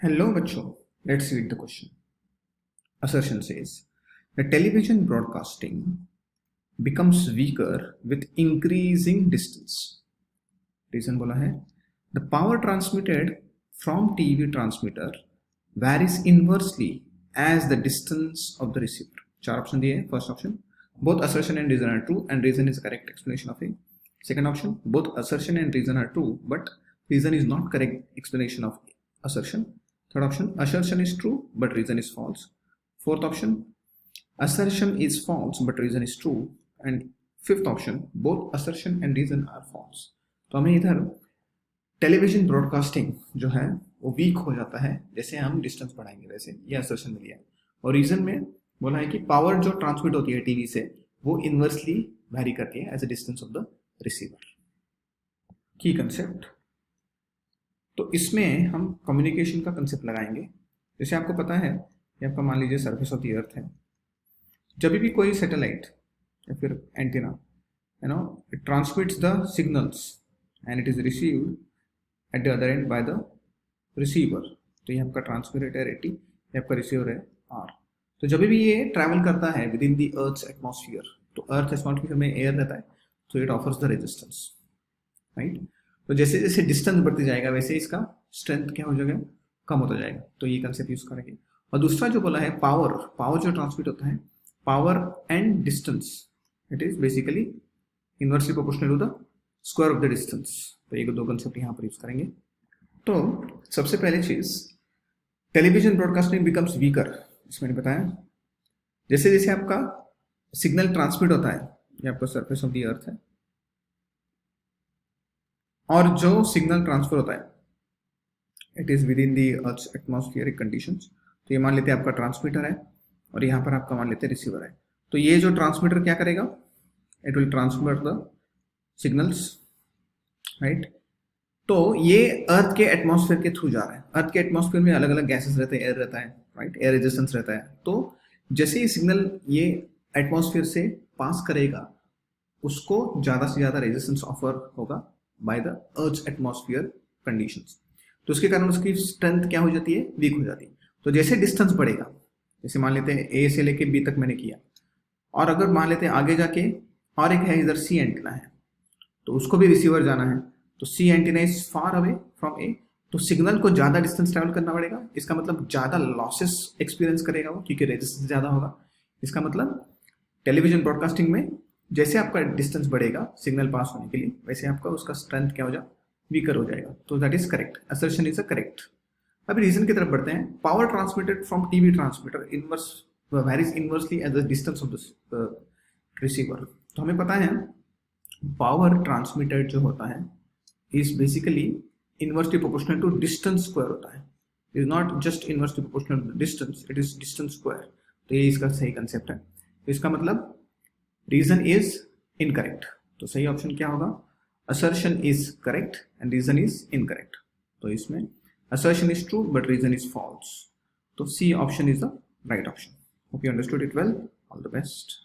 Hello, Bacho. Let's read the question. Assertion says the television broadcasting becomes weaker with increasing distance. Reason बोला है the power transmitted from TV transmitter varies inversely as the distance of the receiver. चार option दिए हैं. First option, both assertion and reason are true and reason is correct explanation of A. Second option, both assertion and reason are true but reason is not correct explanation of assertion. Third option, assertion is true but reason is false. Fourth option, assertion is false but reason is true. And fifth option, both assertion and reason are false. तो हमें इधर television broadcasting जो है वो week हो जाता है जैसे हम डिस्टेंस बढ़ाएंगे, वैसे ये असर्शन मिल गया. और रीजन में बोला है कि पावर जो ट्रांसमिट होती है टीवी से वो इनवर्सली वैरी करती है as a distance of the receiver. Key concept, तो इसमें हम कम्युनिकेशन का कंसेप्ट लगाएंगे. जैसे आपको पता है ये आपका मान लीजिए सरफेस ऑफ द अर्थ है. जब भी कोई सैटेलाइट या फिर antenna it transmits the signals and it is received at the other and by the receiver. तो ये आपका ट्रांसमिटर है टी, ये आपका रिसीवर है आर. तो जब भी ये ट्रैवल करता है with in the earth's atmosphere, तो अर्थ एटमॉस्फेयर में एयर रहता है, तो it offers the resistance, right. तो जैसे जैसे डिस्टेंस बढ़ती जाएगा वैसे इसका स्ट्रेंथ क्या हो जाएगा, कम होता जाएगा. तो ये कंसेप्ट यूज करेंगे. और दूसरा जो बोला है पावर जो ट्रांसमिट होता है, power and distance, it is basically inversely proportional to the square of the distance. तो ये दो कंसेप्ट यहाँ पर यूज करेंगे. तो सबसे पहली चीज, टेलीविजन ब्रॉडकास्टिंग बिकम्स वीकर. इसमें बताया जैसे जैसे आपका सिग्नल ट्रांसमिट होता है, ये आपका सरफेस ऑफ द अर्थ है, और जो सिग्नल ट्रांसफर होता है it is with in the earth atmospheric conditions. तो ये मान लेते हैं आपका ट्रांसमीटर है और यहाँ पर आपका मान लेते हैं रिसीवर है. तो ये जो ट्रांसमीटर क्या करेगा, it will transmit the signals, right. तो ये अर्थ के एटमॉस्फेयर के थ्रू जा रहा है. अर्थ के एटमॉस्फेयर में अलग अलग गैसेस रहते हैं, एयर रहता है, राइट, एयर रेजिस्टेंस रहता है. तो जैसे ही सिग्नल ये एटमॉस्फेयर से पास करेगा उसको ज़्यादा से ज़्यादा रेजिस्टेंस ऑफर होगा by the earth atmosphere conditions. तो उसके कारण उसकी स्ट्रेंथ क्या हो जाती है, वीक हो जाती है. तो जैसे डिस्टेंस बढ़ेगा, जैसे मान लेते हैं ए से लेके बी तक मैंने किया, और अगर मान लेते हैं आगे जाके और एक है इधर सी एंटीना है, तो उसको भी रिसीवर जाना है. तो see antenna is far away from a, तो सिग्नल को ज़्यादा डिस्टेंस ट्रैवल करना पड़ेगा. इसका मतलब ज़्यादा लॉसेस एक्सपीरियंस करेगा वो, क्योंकि रेजिस्टेंस ज़्यादा होगा. इसका मतलब टेलीविजन ब्रॉडकास्टिंग में जैसे आपका डिस्टेंस बढ़ेगा सिग्नल पास होने के लिए, वैसे आपका उसका स्ट्रेंथ क्या हो जाए, वीकर हो जाएगा. तो that is correct, assertion is a correct. अभी रीजन की तरफ बढ़ते हैं. Power transmitted from TV transmitter inverse varies inversely as the distance of the receiver. तो हमें पता है पावर ट्रांसमिटेड जो होता है is basically inversely proportional to distance square होता है. Is not just inversely proportional to distance, it is distance square. तो ये इसका सही कंसेप्ट है. तो इसका मतलब रीजन इज इनकरेक्ट. तो सही ऑप्शन क्या होगा, assertion is correct and reason is incorrect. तो इसमें assertion is true but reason is false. तो C option is the right option. Hope you understood it well. All the best.